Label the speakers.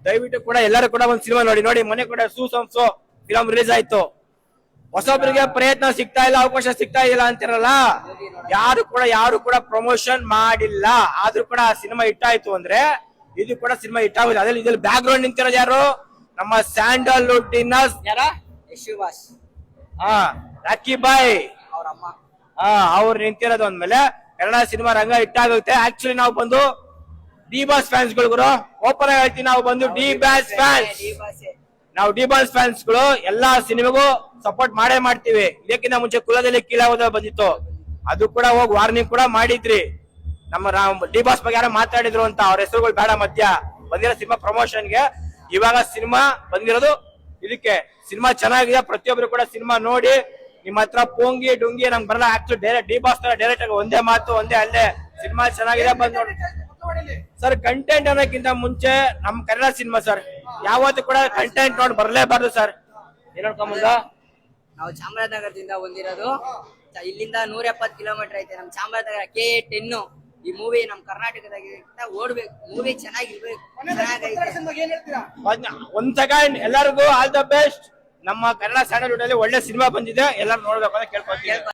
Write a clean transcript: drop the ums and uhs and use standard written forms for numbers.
Speaker 1: ದಯವಿಟ್ಟು ಕೂಡ ಎಲ್ಲರೂ ಕೂಡ ಒಂದ್ ಸಿನಿಮಾ ನೋಡಿ. ಮೊನ್ನೆ ಕೂಡ ಸೂಸಂಸೋ ಫಿಲಂ ರಿಲೀಸ್ ಆಯ್ತು. ಹೊಸೊಬ್ಬರಿಗೆ ಪ್ರಯತ್ನ ಸಿಗ್ತಾ ಇಲ್ಲ, ಅವಕಾಶ ಸಿಗ್ತಾ ಇಲ್ಲ ಅಂತಿರಲ್ಲ. ಯಾರು ಕೂಡ ಪ್ರಮೋಷನ್ ಮಾಡಿಲ್ಲ. ಆದ್ರೂ ಕೂಡ ಆ ಸಿನಿಮಾ ಹಿಟ್ಟಾಯ್ತು ಅಂದ್ರೆ ಇದು ಕೂಡ ಸಿನಿಮಾ ಹಿಟ್ಟಾಗುತ್ತೆ. ಅದ್ರಲ್ಲಿ ಇದ್ರಲ್ಲಿ ಬ್ಯಾಕ್ ಗ್ರೌಂಡ್ ನಿಂತಿರೋದು ಯಾರು? ನಮ್ಮ ಸ್ಯಾಂಡಲ್ವುಡ್ ರಾಕಿ ಬಾಯ್ ಅವ್ರು ನಿಂತಿರೋದು ಅಂದ್ಮೇಲೆ ಕನ್ನಡ ಸಿನಿಮಾ ರಂಗ ಹಿಟ್ಟಾಗುತ್ತೆ. ಆಕ್ಚುಲಿ ನಾವು ಬಂದು ಡಿ ಬಾಸ್ ಫ್ಯಾನ್ಸ್ ಗಳು, ಓಪನ್ ಆಗಿ ಹೇಳ್ತೀವಿ, ನಾವು ಬಂದು ಡಿ ಬಾಸ್ ಫ್ಯಾನ್ಸ್ ಗಳು ಎಲ್ಲಾ ಸಿನಿಮಾಗೂ ಸಪೋರ್ಟ್ ಮಾಡೇ ಮಾಡ್ತೀವಿ. ಇದಕ್ಕಿಂತ ಮುಂಚೆ ಕುಲದಲ್ಲಿ ಕೀಳಾಗೋದ ಬಂದಿತ್ತು, ಅದು ಕೂಡ ಹೋಗಿ ವಾರ್ನಿಂಗ್ ಕೂಡ ಮಾಡಿದ್ರಿ. ನಮ್ಮ ಡಿ ಬಾಸ್ ಬಗ್ಗೆ ಯಾರೋ ಮಾತಾಡಿದ್ರು ಅಂತ, ಅವ್ರ ಹೆಸರುಗಳು ಬೇಡ ಮಧ್ಯ ಬಂದಿರೋ ಸಿನಿಮಾ ಪ್ರಮೋಷನ್ಗೆ. ಇವಾಗ ಸಿನಿಮಾ ಬಂದಿರೋದು ಇದಕ್ಕೆ. ಸಿನಿಮಾ ಚೆನ್ನಾಗಿದೆ, ಪ್ರತಿಯೊಬ್ರು ಕೂಡ ಸಿನಿಮಾ ನೋಡಿ. ನಿಮ್ಮ ಹತ್ರ ಪೋಂಗಿ ಡುಂಗಿ ನಮ್ಗೆ ಬರಲ್ಲ. ಆಕ್ಚುಲಿ ಡೈರೆಕ್ಟ್ ಡಿ ಬಾಸ್ ತರ ಡೈರೆಕ್ಟ್ ಆಗಿ ಒಂದೇ ಮಾತು ಒಂದೇ ಅಲ್ಲೇ ಸಿನಿಮಾ ಚೆನ್ನಾಗಿದೆ ಬಂದ್ ನೋಡಿ ಸರ್. ಕಂಟೆಂಟ್ ಅನ್ನೋಕ್ಕಿಂತ ಮುಂಚೆ ನಮ್ ಕನ್ನಡ ಸಿನಿಮಾ ಸರ್ ಯಾವತ್ತೂ ಕೂಡ ಕಂಟೆಂಟ್ ನೋಡಿ ಬರ್ಲೇಬಾರ್ದು ಸರ್. ಏನ್ ನೋಡ್ಕೊಂಬಂದ
Speaker 2: ನಾವು ಚಾಮರಾಜನಗರದಿಂದ ಬಂದಿರೋದು. ಇಲ್ಲಿಂದ 170 ಕಿಲೋಮೀಟರ್ ಐತೆ ನಮ್ ಚಾಮರಾಜನಗರ K10. ಈ ಮೂವಿ ನಮ್ ಕರ್ನಾಟಕದಾಗ ಓಡ್ಬೇಕು, ಮೂವಿ ಚೆನ್ನಾಗಿರ್ಬೇಕು.
Speaker 1: ಒಂದ್ ಸೆಕೆಂಡ್, ಎಲ್ಲರಿಗೂ ಆಲ್ ದ ಬೆಸ್ಟ್. ನಮ್ಮ ಕನ್ನಡ ಸ್ಯಾಂಡಲ್ವುಡ್ ಅಲ್ಲಿ ಒಳ್ಳೆ ಸಿನಿಮಾ ಬಂದಿದೆ, ಎಲ್ಲರೂ ನೋಡ್ಬೇಕು ಅಂತ ಕೇಳ್ಕೊತೀನಿ.